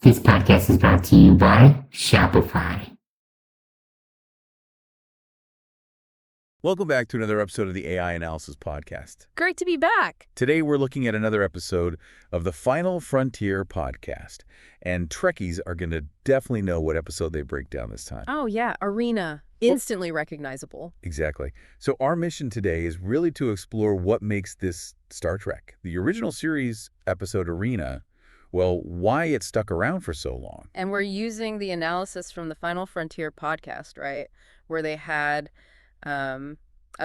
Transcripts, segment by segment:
This podcast is brought to you by Shopify. Welcome back to another episode of the AI Analysis Podcast. Great to be back. Today we're looking at another episode of the Final Frontier Podcast. And Trekkies are going to definitely know what episode they break down this time. Oh, yeah. Arena. Instantly recognizable. Exactly. So our mission today is really to explore what makes this Star Trek. The original series episode Arena, well, why it stuck around for so long. And we're using the analysis from the Final Frontier podcast, right? Where they had a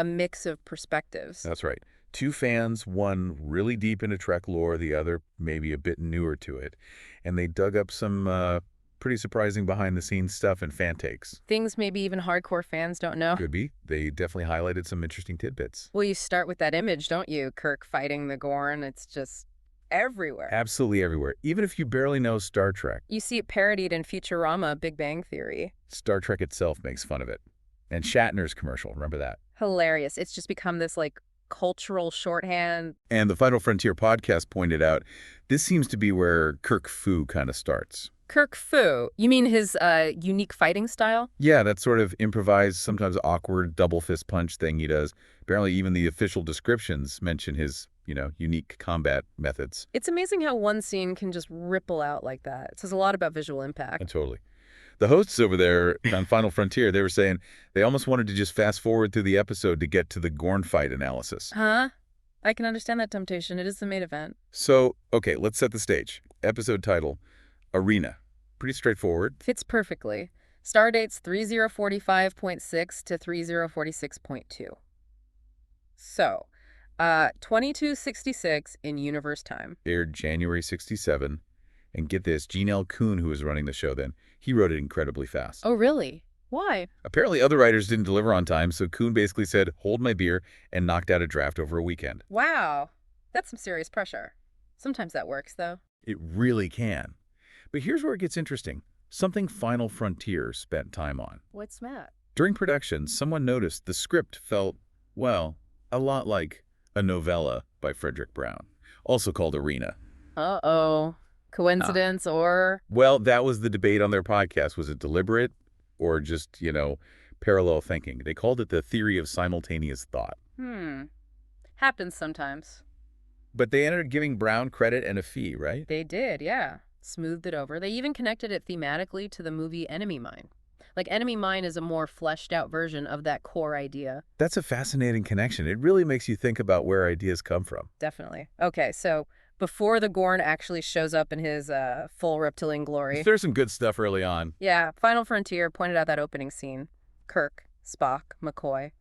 mix of perspectives. That's right. Two fans, one really deep into Trek lore, the other maybe a bit newer to it. And they dug up some pretty surprising behind-the-scenes stuff and fan takes. Things maybe even hardcore fans don't know. Could be. They definitely highlighted some interesting tidbits. Well, you start with that image, don't you? Kirk fighting the Gorn. It's just everywhere. Absolutely everywhere. Even if you barely know Star Trek. You see it parodied in Futurama, Big Bang Theory. Star Trek itself makes fun of it. And Shatner's commercial, remember that? Hilarious. It's just become this, cultural shorthand. And the Final Frontier podcast pointed out, this seems to be where Kirk Fu kind of starts. Kirk Fu. You mean his unique fighting style? Yeah, that sort of improvised, sometimes awkward double fist punch thing he does. Apparently even the official descriptions mention his, unique combat methods. It's amazing how one scene can just ripple out like that. It says a lot about visual impact. Totally. The hosts over there on Final Frontier, they were saying they almost wanted to just fast forward through the episode to get to the Gorn fight analysis. Huh? I can understand that temptation. It is the main event. So, okay, let's set the stage. Episode title, Arena. Pretty straightforward. Fits perfectly. Star dates 3045.6 to 3046.2. So, 2266 in universe time. Aired January 67. And get this, Gene L. Kuhn, who was running the show then, he wrote it incredibly fast. Oh, really? Why? Apparently other writers didn't deliver on time, so Kuhn basically said, hold my beer, and knocked out a draft over a weekend. Wow. That's some serious pressure. Sometimes that works, though. It really can. But here's where it gets interesting. Something Final Frontier spent time on. What's that? During production, someone noticed the script felt, well, a lot like a novella by Frederick Brown, also called Arena. Uh-oh. Coincidence or? Well, that was the debate on their podcast. Was it deliberate or just, parallel thinking? They called it the theory of simultaneous thought. Happens sometimes. But they ended up giving Brown credit and a fee, right? They did, yeah. Smoothed it over. They even connected it thematically to the movie Enemy Mine. Enemy Mine is a more fleshed out version of that core idea. That's a fascinating connection. It really makes you think about where ideas come from. Definitely. Okay, so before the Gorn actually shows up in his full reptilian glory. There's some good stuff early on. Yeah, Final Frontier pointed out that opening scene. Kirk, Spock, McCoy.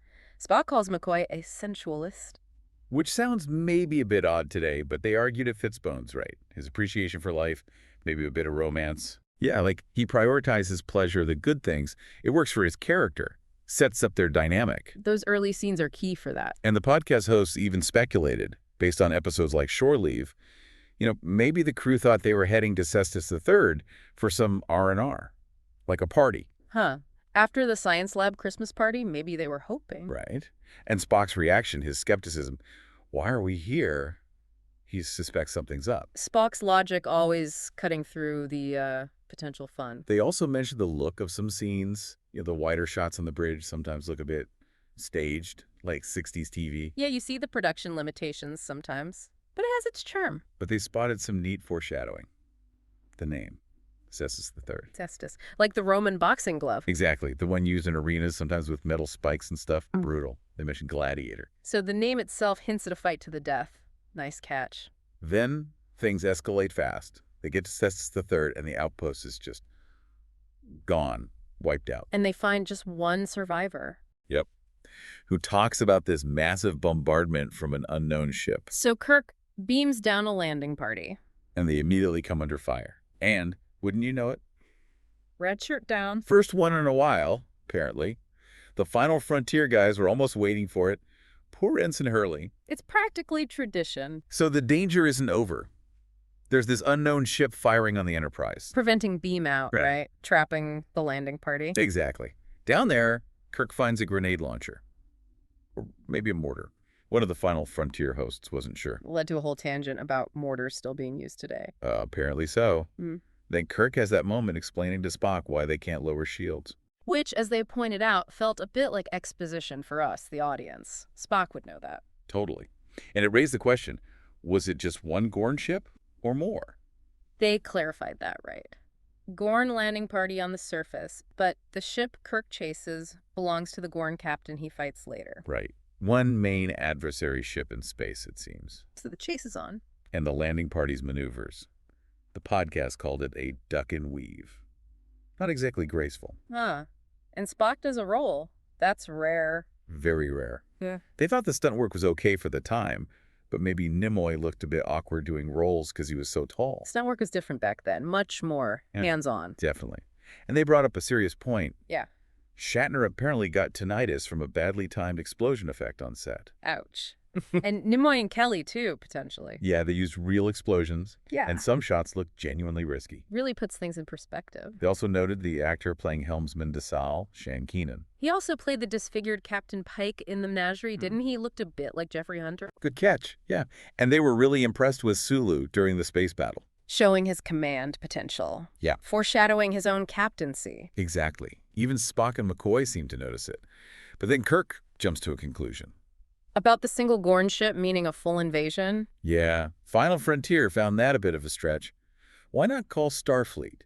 Spock calls McCoy a sensualist. Which sounds maybe a bit odd today, but they argued it fits Bones right. His appreciation for life, maybe a bit of romance. Yeah, he prioritizes pleasure, the good things. It works for his character, sets up their dynamic. Those early scenes are key for that. And the podcast hosts even speculated, based on episodes like Shore Leave, maybe the crew thought they were heading to Cestus III for some R&R, like a party. Huh. After the science lab Christmas party, maybe they were hoping. Right. And Spock's reaction, his skepticism, why are we here? He suspects something's up. Spock's logic always cutting through the potential fun. They also mentioned the look of some scenes. The wider shots on the bridge sometimes look a bit staged, like 60s TV. Yeah, you see the production limitations sometimes, but it has its charm. But they spotted some neat foreshadowing. The name, Cestus III. Cestus. Like the Roman boxing glove. Exactly. The one used in arenas, sometimes with metal spikes and stuff. Brutal. They mentioned gladiator. So the name itself hints at a fight to the death. Nice catch. Then things escalate fast. They get to Cestus III, and the outpost is just gone, wiped out. And they find just one survivor. Yep. Who talks about this massive bombardment from an unknown ship. So Kirk beams down a landing party. And they immediately come under fire. And, wouldn't you know it? Red shirt down. First one in a while, apparently. The Final Frontier guys were almost waiting for it. Poor Ensign Hurley. It's practically tradition. So the danger isn't over. There's this unknown ship firing on the Enterprise. Preventing beam out, right? Trapping the landing party. Exactly. Down there, Kirk finds a grenade launcher. Or maybe a mortar. One of the Final Frontier hosts wasn't sure. Led to a whole tangent about mortars still being used today. Apparently so. Then Kirk has that moment explaining to Spock why they can't lower shields. Which, as they pointed out, felt a bit like exposition for us, the audience. Spock would know that. Totally. And it raised the question, was it just one Gorn ship or more? They clarified that right. Gorn landing party on the surface, but the ship Kirk chases belongs to the Gorn Captain he fights later. Right. One main adversary ship in space, it seems. So the chase is on. And the landing party's maneuvers. The podcast called it a duck and weave. Not exactly graceful. Huh. And Spock does a roll. That's rare. Very rare. Yeah. They thought the stunt work was okay for the time, but maybe Nimoy looked a bit awkward doing rolls because he was so tall. Stunt work was different back then. Much more hands-on. Definitely. And they brought up a serious point. Yeah. Shatner apparently got tinnitus from a badly timed explosion effect on set. Ouch. And Nimoy and Kelly, too, potentially. Yeah, they used real explosions. Yeah. And some shots looked genuinely risky. Really puts things in perspective. They also noted the actor playing Helmsman DeSalle, Shan Keenan. He also played the disfigured Captain Pike in the menagerie, didn't he? Looked a bit like Jeffrey Hunter. Good catch, yeah. And they were really impressed with Sulu during the space battle. Showing his command potential. Yeah. Foreshadowing his own captaincy. Exactly. Even Spock and McCoy seemed to notice it. But then Kirk jumps to a conclusion. About the single Gorn ship meaning a full invasion? Yeah, Final Frontier found that a bit of a stretch. Why not call Starfleet?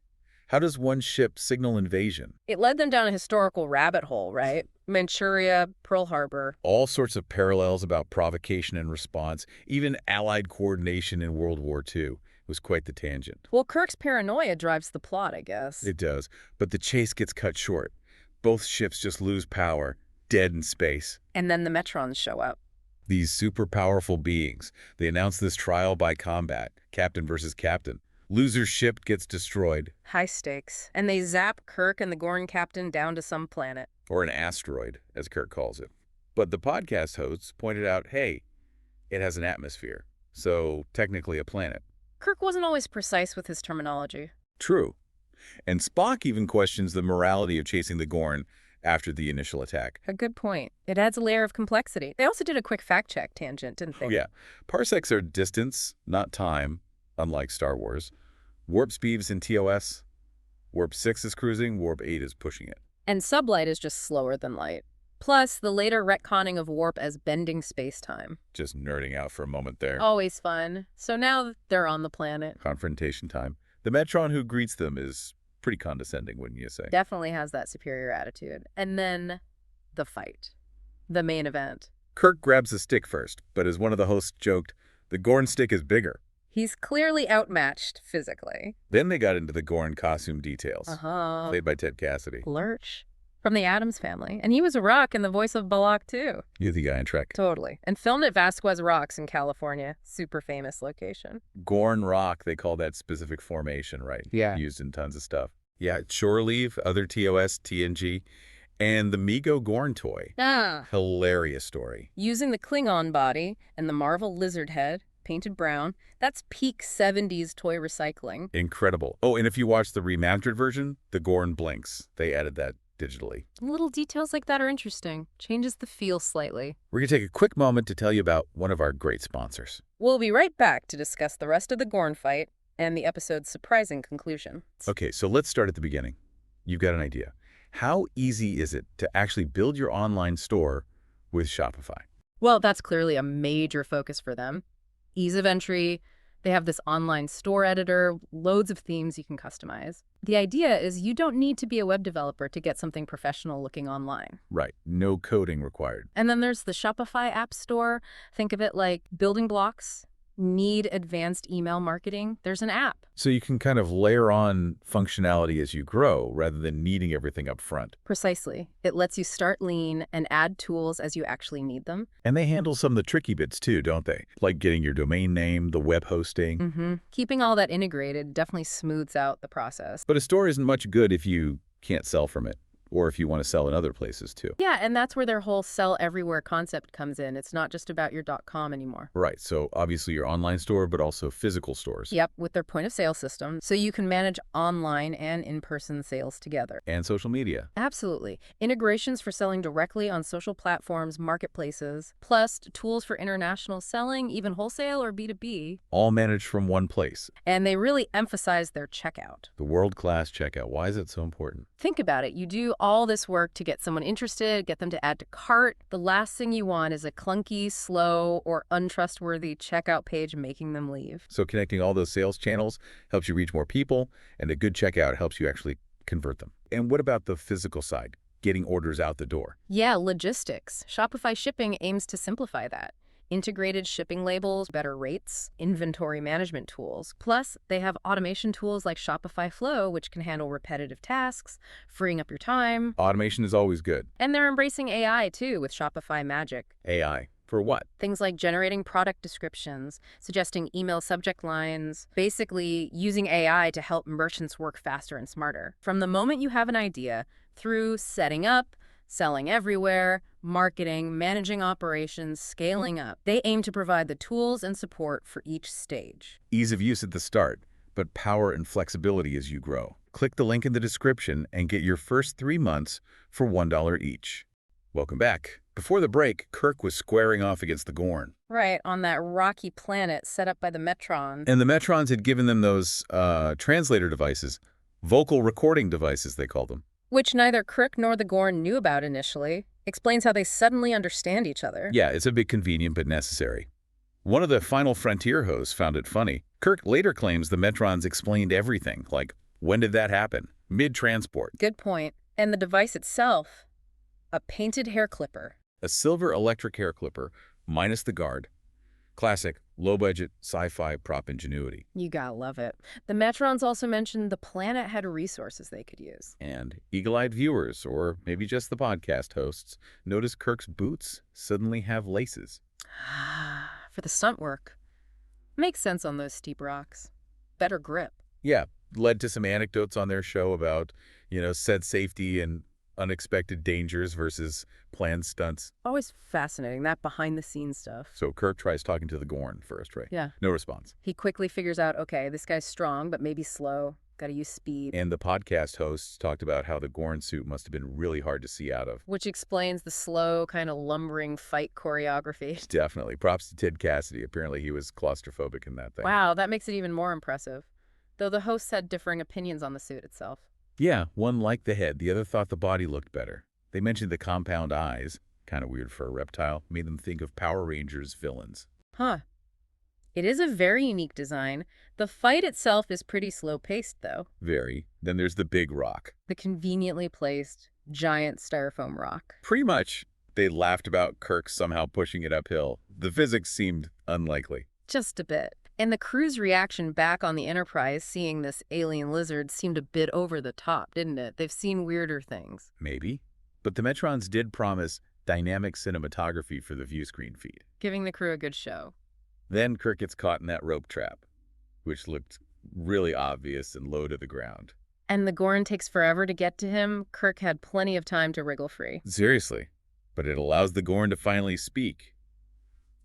How does one ship signal invasion? It led them down a historical rabbit hole, right? Manchuria, Pearl Harbor. All sorts of parallels about provocation and response, even Allied coordination in World War II. It was quite the tangent. Well, Kirk's paranoia drives the plot, I guess. It does, but the chase gets cut short. Both ships just lose power, dead in space. And then the Metrons show up. These super powerful beings. They announce this trial by combat, captain versus captain. Loser's ship gets destroyed. High stakes. And they zap Kirk and the Gorn Captain down to some planet. Or an asteroid, as Kirk calls it. But the podcast hosts pointed out, hey, it has an atmosphere, so technically a planet. Kirk wasn't always precise with his terminology. True. And Spock even questions the morality of chasing the Gorn after the initial attack. A good point. It adds a layer of complexity. They also did a quick fact-check tangent, didn't they? Oh, yeah. Parsecs are distance, not time, unlike Star Wars. Warp speeds in TOS. Warp 6 is cruising, Warp 8 is pushing it. And sublight is just slower than light. Plus, the later retconning of warp as bending space-time. Just nerding out for a moment there. Always fun. So now they're on the planet. Confrontation time. The Metron who greets them is pretty condescending, wouldn't you say? Definitely has that superior attitude. And then the fight. The main event. Kirk grabs the stick first, but as one of the hosts joked, the Gorn stick is bigger. He's clearly outmatched physically. Then they got into the Gorn costume details, Uh-huh. played by Ted Cassidy. Lurch. From the Addams Family. And he was a rock in the voice of Balak, too. You're the guy in Trek. Totally. And filmed at Vasquez Rocks in California. Super famous location. Gorn Rock, they call that specific formation, right? Yeah. Used in tons of stuff. Yeah, Shore Leave, other TOS, TNG, and the Mego Gorn toy. Ah. Hilarious story. Using the Klingon body and the Marvel lizard head, painted brown, that's peak 70s toy recycling. Incredible. Oh, and if you watch the remastered version, the Gorn blinks. They added that digitally. Little details like that are interesting. Changes the feel slightly. We're going to take a quick moment to tell you about one of our great sponsors. We'll be right back to discuss the rest of the Gorn fight and the episode's surprising conclusion. Okay, so let's start at the beginning. You've got an idea. How easy is it to actually build your online store with Shopify? Well, that's clearly a major focus for them. Ease of entry. They have this online store editor, loads of themes you can customize. The idea is you don't need to be a web developer to get something professional looking online. Right, no coding required. And then there's the Shopify App Store. Think of it like building blocks. Need advanced email marketing? There's an app. So you can kind of layer on functionality as you grow rather than needing everything up front. Precisely. It lets you start lean and add tools as you actually need them. And they handle some of the tricky bits too, don't they? Like getting your domain name, the web hosting. Keeping all that integrated definitely smooths out the process. But a store isn't much good if you can't sell from it. or if you want to sell in other places too. Yeah, and that's where their whole sell everywhere concept comes in. It's not just about your .com anymore. Right, so obviously your online store, but also physical stores. Yep, with their point of sale system, so you can manage online and in-person sales together. And social media. Absolutely. Integrations for selling directly on social platforms, marketplaces, plus tools for international selling, even wholesale or B2B. All managed from one place. And they really emphasize their checkout. The world-class checkout. Why is it so important? Think about it. You do all this work to get someone interested, get them to add to cart. The last thing you want is a clunky, slow, or untrustworthy checkout page making them leave. So connecting all those sales channels helps you reach more people, and a good checkout helps you actually convert them. And what about the physical side? Getting orders out the door. Yeah, logistics. Shopify Shipping aims to simplify that. Integrated shipping labels, better rates, inventory management tools. Plus, they have automation tools like Shopify Flow, which can handle repetitive tasks, freeing up your time. Automation is always good. And they're embracing AI, too, with Shopify Magic. AI. For what? Things like generating product descriptions, suggesting email subject lines, basically using AI to help merchants work faster and smarter. From the moment you have an idea, through setting up, selling everywhere, marketing, managing operations, scaling up, they aim to provide the tools and support for each stage. Ease of use at the start, but power and flexibility as you grow. Click the link in the description and get your first 3 months for $1 each. Welcome back. Before the break, Kirk was squaring off against the Gorn. Right, on that rocky planet set up by the Metron. And the Metrons had given them those translator devices, vocal recording devices, they called them. Which neither Kirk nor the Gorn knew about initially. Explains how they suddenly understand each other. Yeah, it's a bit convenient but necessary. One of the Final Frontier hosts found it funny. Kirk later claims the Metrons explained everything, like, when did that happen? Mid-transport. Good point. And the device itself, a painted hair clipper. A silver electric hair clipper, minus the guard. Classic, low-budget, sci-fi prop ingenuity. You gotta love it. The Metrons also mentioned the planet had resources they could use. And eagle-eyed viewers, or maybe just the podcast hosts, notice Kirk's boots suddenly have laces. For the stunt work. Makes sense on those steep rocks. Better grip. Yeah, led to some anecdotes on their show about, set safety and unexpected dangers versus planned stunts. Always fascinating, that behind-the-scenes stuff. So Kirk tries talking to the Gorn first, right? Yeah. No response. He quickly figures out, okay, this guy's strong, but maybe slow. Gotta use speed. And the podcast hosts talked about how the Gorn suit must have been really hard to see out of. Which explains the slow, kind of lumbering fight choreography. Definitely. Props to Ted Cassidy. Apparently he was claustrophobic in that thing. Wow, that makes it even more impressive. Though the hosts had differing opinions on the suit itself. Yeah, one liked the head, the other thought the body looked better. They mentioned the compound eyes, kind of weird for a reptile, made them think of Power Rangers villains. Huh. It is a very unique design. The fight itself is pretty slow-paced, though. Very. Then there's the big rock. The conveniently placed, giant styrofoam rock. Pretty much. They laughed about Kirk somehow pushing it uphill. The physics seemed unlikely. Just a bit. And the crew's reaction back on the Enterprise seeing this alien lizard seemed a bit over the top, didn't it? They've seen weirder things. Maybe. But the Metrons did promise dynamic cinematography for the view screen feed. Giving the crew a good show. Then Kirk gets caught in that rope trap, which looked really obvious and low to the ground. And the Gorn takes forever to get to him. Kirk had plenty of time to wriggle free. Seriously. But it allows the Gorn to finally speak.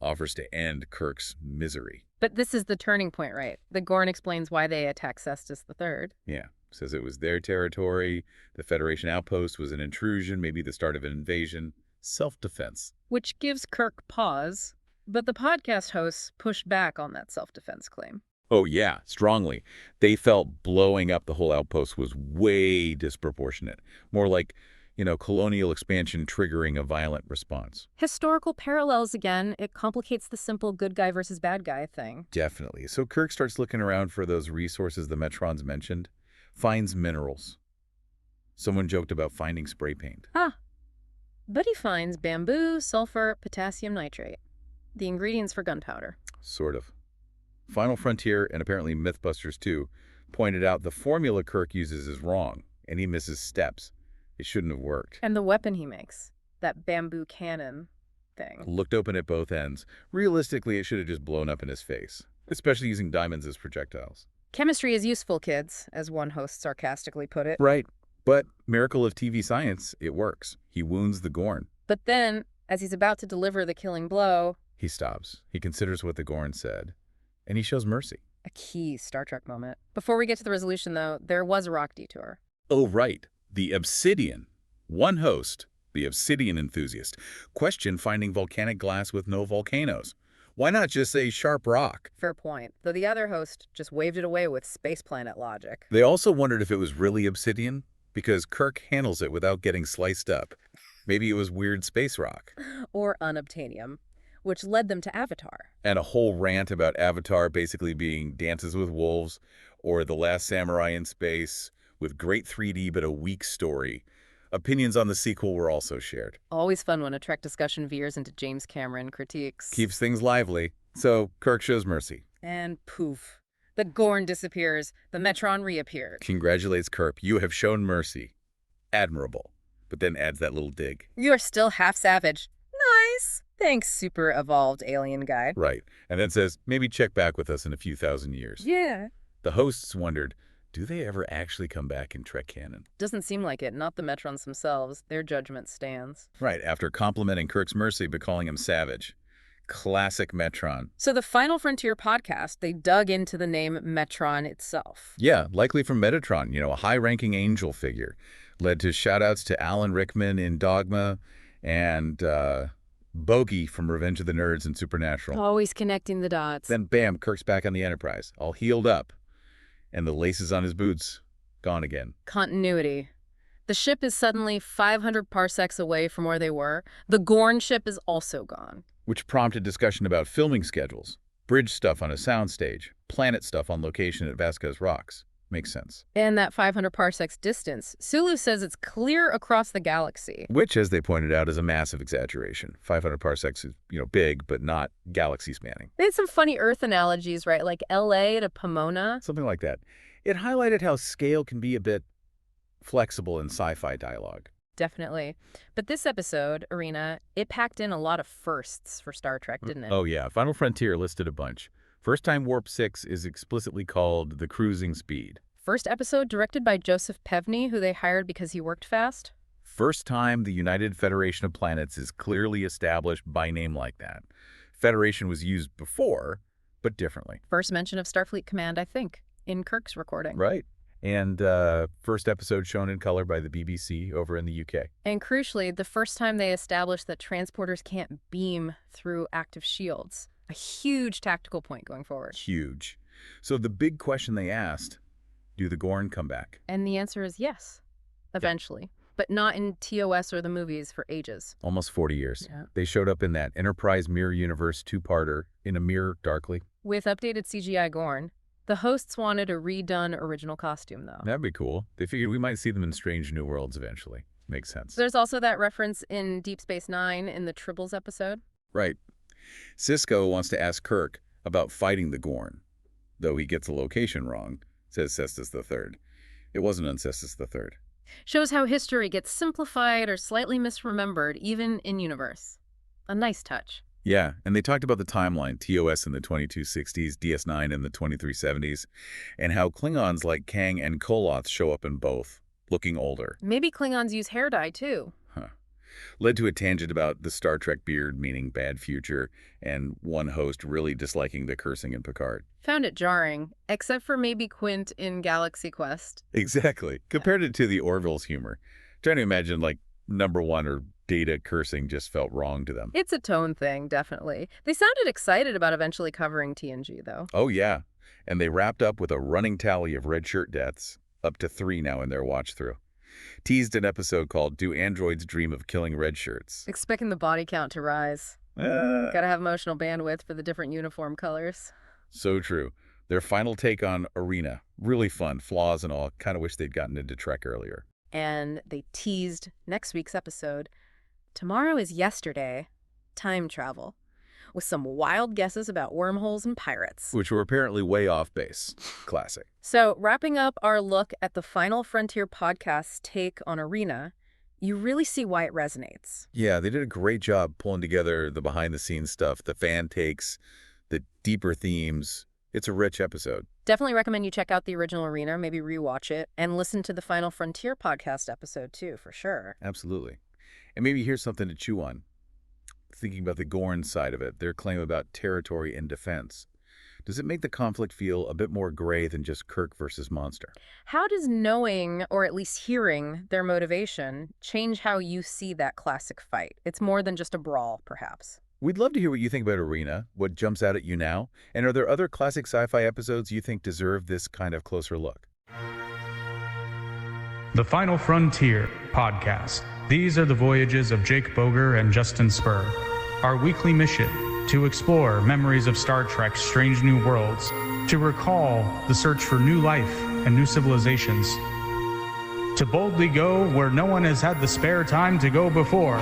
Offers to end Kirk's misery. But this is the turning point, right? The Gorn explains why they attacked Cestus III. Yeah. Says it was their territory. The Federation outpost was an intrusion, maybe the start of an invasion. Self-defense. Which gives Kirk pause. But the podcast hosts pushed back on that self-defense claim. Oh, yeah, strongly. They felt blowing up the whole outpost was way disproportionate. More like, colonial expansion triggering a violent response. Historical parallels again. It complicates the simple good guy versus bad guy thing. Definitely. So Kirk starts looking around for those resources the Metrons mentioned. Finds minerals. Someone joked about finding spray paint. But he finds bamboo, sulfur, potassium nitrate. The ingredients for gunpowder. Sort of. Final Frontier, and apparently Mythbusters too, pointed out the formula Kirk uses is wrong, and he misses steps. It shouldn't have worked. And the weapon he makes, that bamboo cannon thing. Looked open at both ends. Realistically, it should have just blown up in his face, especially using diamonds as projectiles. Chemistry is useful, kids, as one host sarcastically put it. Right. But miracle of TV science, it works. He wounds the Gorn. But then, as he's about to deliver the killing blow, He stops. He considers what the Gorn said. And he shows mercy. a key Star Trek moment. Before we get to the resolution, though, there was a rock detour. Oh, right. The Obsidian. One host, the Obsidian enthusiast, questioned finding volcanic glass with no volcanoes. Why not just say sharp rock? Fair point. Though the other host just waved it away with space planet logic. They also wondered if it was really obsidian, because Kirk handles it without getting sliced up. Maybe it was weird space rock. Or unobtainium, which led them to Avatar. And a whole rant about Avatar basically being Dances with Wolves, or The Last Samurai in Space, with great 3D but a weak story. Opinions on the sequel were also shared. Always fun when a Trek discussion veers into James Cameron critiques. Keeps things lively, so Kirk shows mercy. And poof. The Gorn disappears. The Metron reappears. Congratulates Kirk, you have shown mercy. Admirable. But then adds that little dig. You're still half savage. Nice. Thanks, super evolved alien guy. Right. And then says, maybe check back with us in a few thousand years. Yeah. The hosts wondered, do they ever actually come back in Trek canon? Doesn't seem like it. Not the Metrons themselves. Their judgment stands. Right, after complimenting Kirk's mercy but calling him savage. Classic Metron. So the Final Frontier podcast, they dug into the name Metron itself. Yeah, likely from Metatron, a high-ranking angel figure. Led to shout-outs to Alan Rickman in Dogma and Bogey from Revenge of the Nerds and Supernatural. Always connecting the dots. Then bam, Kirk's back on the Enterprise, all healed up. And the laces on his boots, gone again. Continuity. The ship is suddenly 500 parsecs away from where they were. The Gorn ship is also gone. Which prompted discussion about filming schedules, bridge stuff on a soundstage, planet stuff on location at Vasquez Rocks. Makes sense. And that 500 parsecs distance, Sulu says it's clear across the galaxy. Which, as they pointed out, is a massive exaggeration. 500 parsecs is, big, but not galaxy spanning. They had some funny Earth analogies, right? Like LA to Pomona. Something like that. It highlighted how scale can be a bit flexible in sci-fi dialogue. Definitely. But this episode, Arena, it packed in a lot of firsts for Star Trek, didn't it? Oh yeah, Final Frontier listed a bunch. First time Warp 6 is explicitly called the cruising speed. First episode directed by Joseph Pevney, who they hired because he worked fast. First time the United Federation of Planets is clearly established by name like that. Federation was used before, but differently. First mention of Starfleet Command, I think, in Kirk's recording. Right. And first episode shown in color by the BBC over in the UK. And crucially, the first time they established that transporters can't beam through active shields. A huge tactical point going forward. Huge. So the big question they asked, do the Gorn come back? And the answer is yes, eventually. But not in TOS or the movies for ages. Almost 40 years. Yeah. They showed up in that Enterprise Mirror Universe two-parter, In a Mirror Darkly. With updated CGI Gorn. The hosts wanted a redone original costume, though. That'd be cool. They figured we might see them in Strange New Worlds eventually. Makes sense. There's also that reference in Deep Space Nine in the Tribbles episode. Right. Cisco wants to ask Kirk about fighting the Gorn, though he gets the location wrong, says Cestus III. It wasn't on Cestus III. Shows how history gets simplified or slightly misremembered, even in universe. A nice touch. Yeah, and they talked about the timeline, TOS in the 2260s, DS9 in the 2370s, and how Klingons like Kang and Koloth show up in both, looking older. Maybe Klingons use hair dye, too. Led to a tangent about the Star Trek beard meaning bad future, and one host really disliking the cursing in Picard. Found it jarring, except for maybe Quint in Galaxy Quest. Exactly. Compared it to the Orville's humor. Trying to imagine, like, number one or Data cursing just felt wrong to them. It's a tone thing, definitely. They sounded excited about eventually covering TNG, though. Oh, yeah. And they wrapped up with a running tally of red shirt deaths, up to 3 now in their watch-through. Teased an episode called Do Androids Dream of Killing Red Shirts? Expecting the body count to rise. Gotta have emotional bandwidth for the different uniform colors. So true. Their final take on Arena. Really fun, flaws and all. Kind of wish they'd gotten into Trek earlier. And they teased next week's episode. Tomorrow is yesterday, time travel, with some wild guesses about wormholes and pirates. Which were apparently way off base. Classic. So, wrapping up our look at the Final Frontier podcast's take on Arena, you really see why it resonates. Yeah, they did a great job pulling together the behind-the-scenes stuff, the fan takes, the deeper themes, It's a rich episode. Definitely recommend you check out the original Arena, maybe rewatch it, and listen to the Final Frontier podcast episode too, for sure. Absolutely. And maybe here's something to chew on. Thinking about the Gorn side of it, their claim about territory and defense. Does it make the conflict feel a bit more gray than just Kirk versus Monster? How does knowing, or at least hearing, their motivation change how you see that classic fight? It's more than just a brawl, perhaps. We'd love to hear what you think about Arena, what jumps out at you now, and are there other classic sci-fi episodes you think deserve this kind of closer look? The Final Frontier podcast. These are the voyages of Jake Boger and Justin Spur. Our weekly mission, to explore memories of Star Trek's strange new worlds, to recall the search for new life and new civilizations, to boldly go where no one has had the spare time to go before.